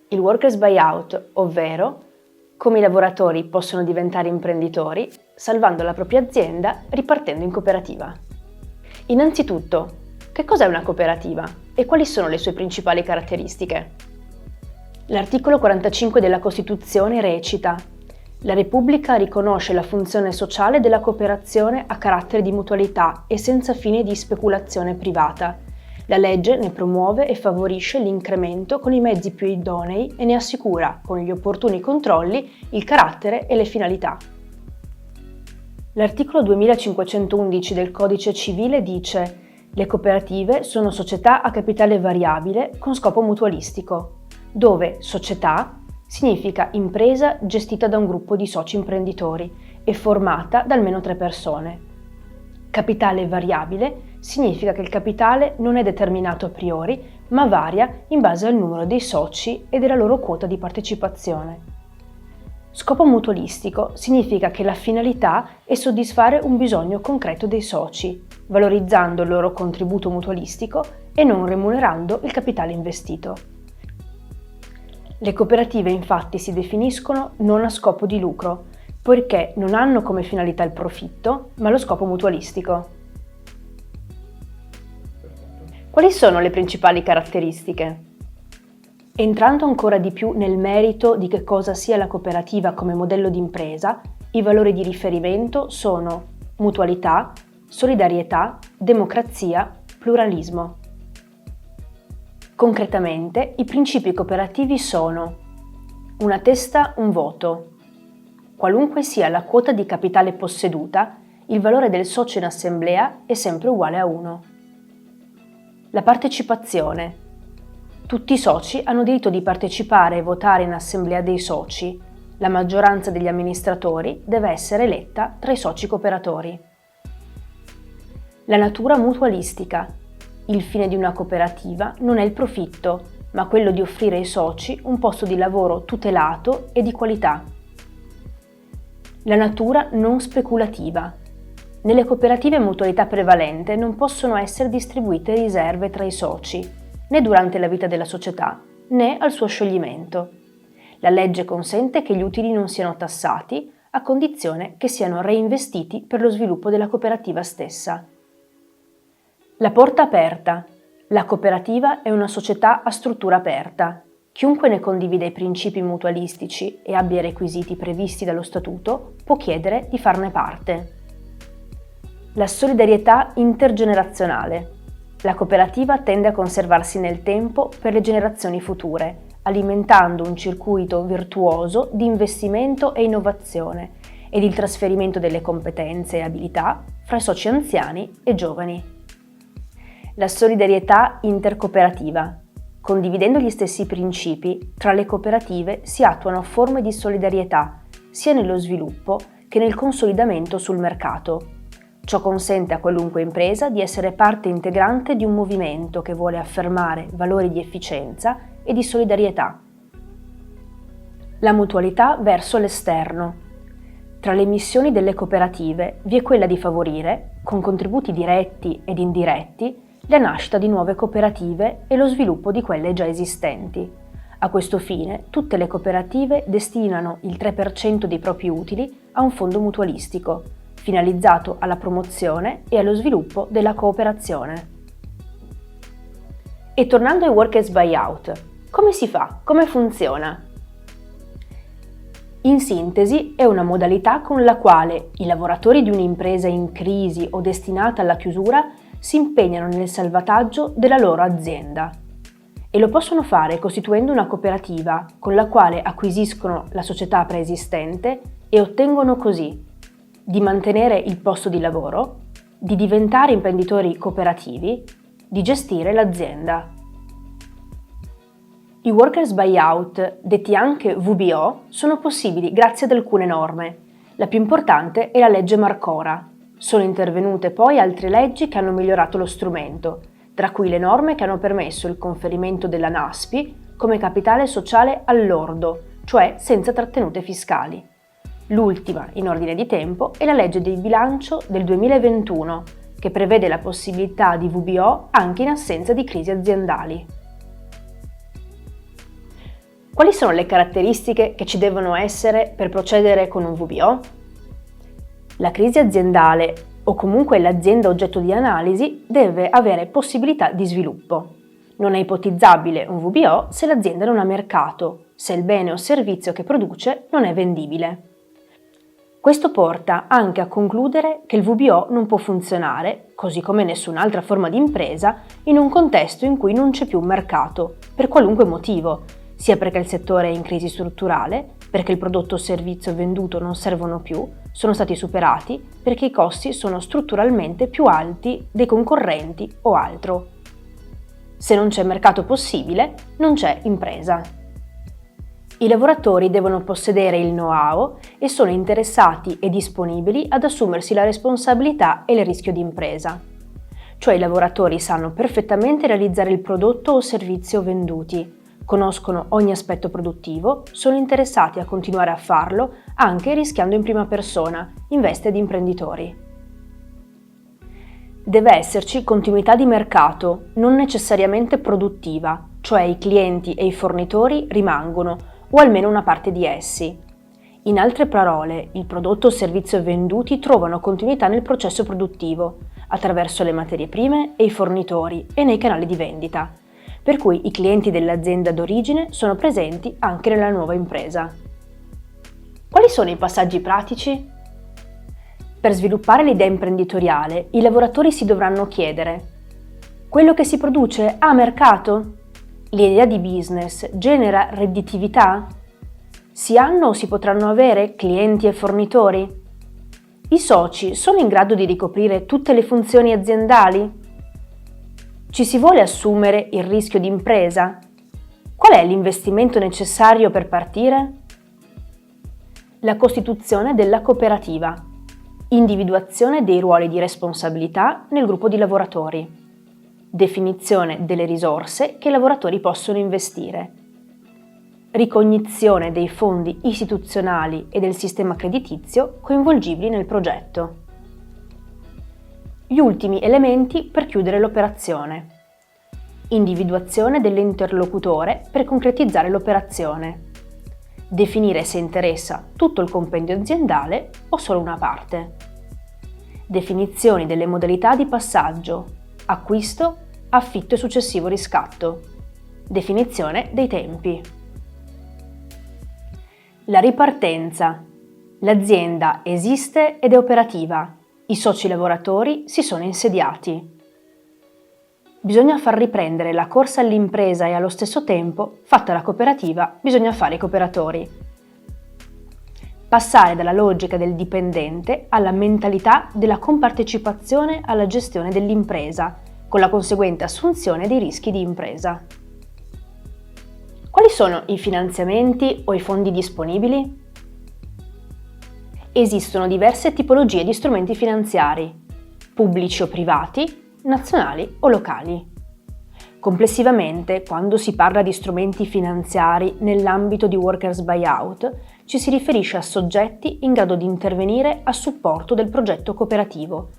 Il workers buyout, ovvero come i lavoratori possono diventare imprenditori salvando la propria azienda ripartendo in cooperativa. Innanzitutto, che cos'è una cooperativa e quali sono le sue principali caratteristiche? L'articolo 45 della Costituzione recita: la Repubblica riconosce la funzione sociale della cooperazione a carattere di mutualità e senza fine di speculazione privata. La legge ne promuove e favorisce l'incremento con i mezzi più idonei e ne assicura, con gli opportuni controlli, il carattere e le finalità. L'articolo 2511 del Codice Civile dice: le cooperative sono società a capitale variabile con scopo mutualistico, dove società significa impresa gestita da un gruppo di soci imprenditori e formata da almeno 3 persone. Capitale variabile significa che il capitale non è determinato a priori, ma varia in base al numero dei soci e della loro quota di partecipazione. Scopo mutualistico significa che la finalità è soddisfare un bisogno concreto dei soci, valorizzando il loro contributo mutualistico e non remunerando il capitale investito. Le cooperative infatti si definiscono non a scopo di lucro, poiché non hanno come finalità il profitto, ma lo scopo mutualistico. Quali sono le principali caratteristiche? Entrando ancora di più nel merito di che cosa sia la cooperativa come modello di impresa, i valori di riferimento sono mutualità, solidarietà, democrazia, pluralismo. Concretamente, i principi cooperativi sono: una testa, un voto. Qualunque sia la quota di capitale posseduta, il valore del socio in assemblea è sempre uguale a 1. La partecipazione. Tutti i soci hanno diritto di partecipare e votare in assemblea dei soci. La maggioranza degli amministratori deve essere eletta tra i soci cooperatori. La natura mutualistica. Il fine di una cooperativa non è il profitto, ma quello di offrire ai soci un posto di lavoro tutelato e di qualità. La natura non speculativa. Nelle cooperative a mutualità prevalente non possono essere distribuite riserve tra i soci, né durante la vita della società, né al suo scioglimento. La legge consente che gli utili non siano tassati, a condizione che siano reinvestiti per lo sviluppo della cooperativa stessa. La porta aperta. La cooperativa è una società a struttura aperta. Chiunque ne condivida i principi mutualistici e abbia i requisiti previsti dallo statuto può chiedere di farne parte. La solidarietà intergenerazionale. La cooperativa tende a conservarsi nel tempo per le generazioni future, alimentando un circuito virtuoso di investimento e innovazione ed il trasferimento delle competenze e abilità fra i soci anziani e giovani. La solidarietà intercooperativa. Condividendo gli stessi principi, tra le cooperative si attuano forme di solidarietà, sia nello sviluppo che nel consolidamento sul mercato. Ciò consente a qualunque impresa di essere parte integrante di un movimento che vuole affermare valori di efficienza e di solidarietà. La mutualità verso l'esterno. Tra le missioni delle cooperative vi è quella di favorire, con contributi diretti ed indiretti, la nascita di nuove cooperative e lo sviluppo di quelle già esistenti. A questo fine, tutte le cooperative destinano il 3% dei propri utili a un fondo mutualistico, finalizzato alla promozione e allo sviluppo della cooperazione. E tornando ai workers buyout, come si fa? Come funziona? In sintesi, è una modalità con la quale i lavoratori di un'impresa in crisi o destinata alla chiusura si impegnano nel salvataggio della loro azienda e lo possono fare costituendo una cooperativa con la quale acquisiscono la società preesistente e ottengono così di mantenere il posto di lavoro, di diventare imprenditori cooperativi, di gestire l'azienda. I workers buyout, detti anche VBO, sono possibili grazie ad alcune norme. La più importante è la legge Marcora. Sono intervenute poi altre leggi che hanno migliorato lo strumento, tra cui le norme che hanno permesso il conferimento della NASPI come capitale sociale al lordo, cioè senza trattenute fiscali. L'ultima, in ordine di tempo, è la legge di bilancio del 2021, che prevede la possibilità di VBO anche in assenza di crisi aziendali. Quali sono le caratteristiche che ci devono essere per procedere con un VBO? La crisi aziendale o comunque l'azienda oggetto di analisi deve avere possibilità di sviluppo. Non è ipotizzabile un VBO se l'azienda non ha mercato, se il bene o servizio che produce non è vendibile. Questo porta anche a concludere che il VBO non può funzionare, così come nessun'altra forma di impresa, in un contesto in cui non c'è più un mercato, per qualunque motivo, sia perché il settore è in crisi strutturale, perché il prodotto o servizio venduto non servono più, sono stati superati, perché i costi sono strutturalmente più alti dei concorrenti o altro. Se non c'è mercato possibile, non c'è impresa. I lavoratori devono possedere il know-how e sono interessati e disponibili ad assumersi la responsabilità e il rischio di impresa. Cioè i lavoratori sanno perfettamente realizzare il prodotto o servizio venduti, conoscono ogni aspetto produttivo, sono interessati a continuare a farlo anche rischiando in prima persona, in veste di imprenditori. Deve esserci continuità di mercato, non necessariamente produttiva, cioè i clienti e i fornitori rimangono, o almeno una parte di essi. In altre parole, il prodotto o servizio venduti trovano continuità nel processo produttivo, attraverso le materie prime e i fornitori e nei canali di vendita, per cui i clienti dell'azienda d'origine sono presenti anche nella nuova impresa. Quali sono i passaggi pratici? Per sviluppare l'idea imprenditoriale, i lavoratori si dovranno chiedere: quello che si produce ha mercato? L'idea di business genera redditività? Si hanno o si potranno avere clienti e fornitori? I soci sono in grado di ricoprire tutte le funzioni aziendali? Ci si vuole assumere il rischio di impresa? Qual è l'investimento necessario per partire? La costituzione della cooperativa. Individuazione dei ruoli di responsabilità nel gruppo di lavoratori. Definizione delle risorse che i lavoratori possono investire. Ricognizione dei fondi istituzionali e del sistema creditizio coinvolgibili nel progetto. Gli ultimi elementi per chiudere l'operazione. Individuazione dell'interlocutore per concretizzare l'operazione. Definire se interessa tutto il compendio aziendale o solo una parte. Definizioni delle modalità di passaggio, acquisto, affitto e successivo riscatto. Definizione dei tempi. La ripartenza. L'azienda esiste ed è operativa. I soci lavoratori si sono insediati. Bisogna far riprendere la corsa all'impresa e allo stesso tempo, fatta la cooperativa, bisogna fare i cooperatori. Passare dalla logica del dipendente alla mentalità della compartecipazione alla gestione dell'impresa, con la conseguente assunzione dei rischi di impresa. Quali sono i finanziamenti o i fondi disponibili? Esistono diverse tipologie di strumenti finanziari, pubblici o privati, nazionali o locali. Complessivamente, quando si parla di strumenti finanziari nell'ambito di workers buyout, ci si riferisce a soggetti in grado di intervenire a supporto del progetto cooperativo,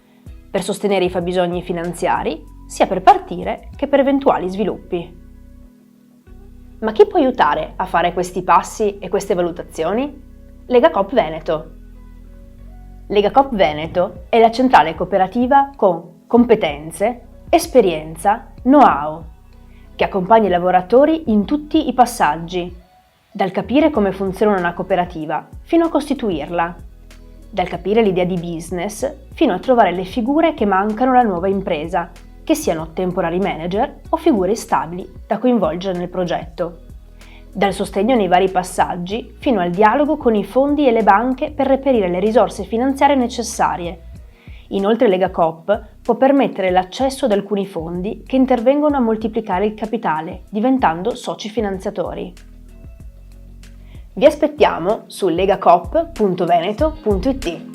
per sostenere i fabbisogni finanziari, sia per partire che per eventuali sviluppi. Ma chi può aiutare a fare questi passi e queste valutazioni? Legacoop Veneto. Legacoop Veneto è la centrale cooperativa con competenze, esperienza, know-how, che accompagna i lavoratori in tutti i passaggi, dal capire come funziona una cooperativa fino a costituirla, dal capire l'idea di business fino a trovare le figure che mancano alla nuova impresa, che siano temporary manager o figure stabili da coinvolgere nel progetto. Dal sostegno nei vari passaggi fino al dialogo con i fondi e le banche per reperire le risorse finanziarie necessarie. Inoltre Legacoop può permettere l'accesso ad alcuni fondi che intervengono a moltiplicare il capitale, diventando soci finanziatori. Vi aspettiamo su legacoop.veneto.it.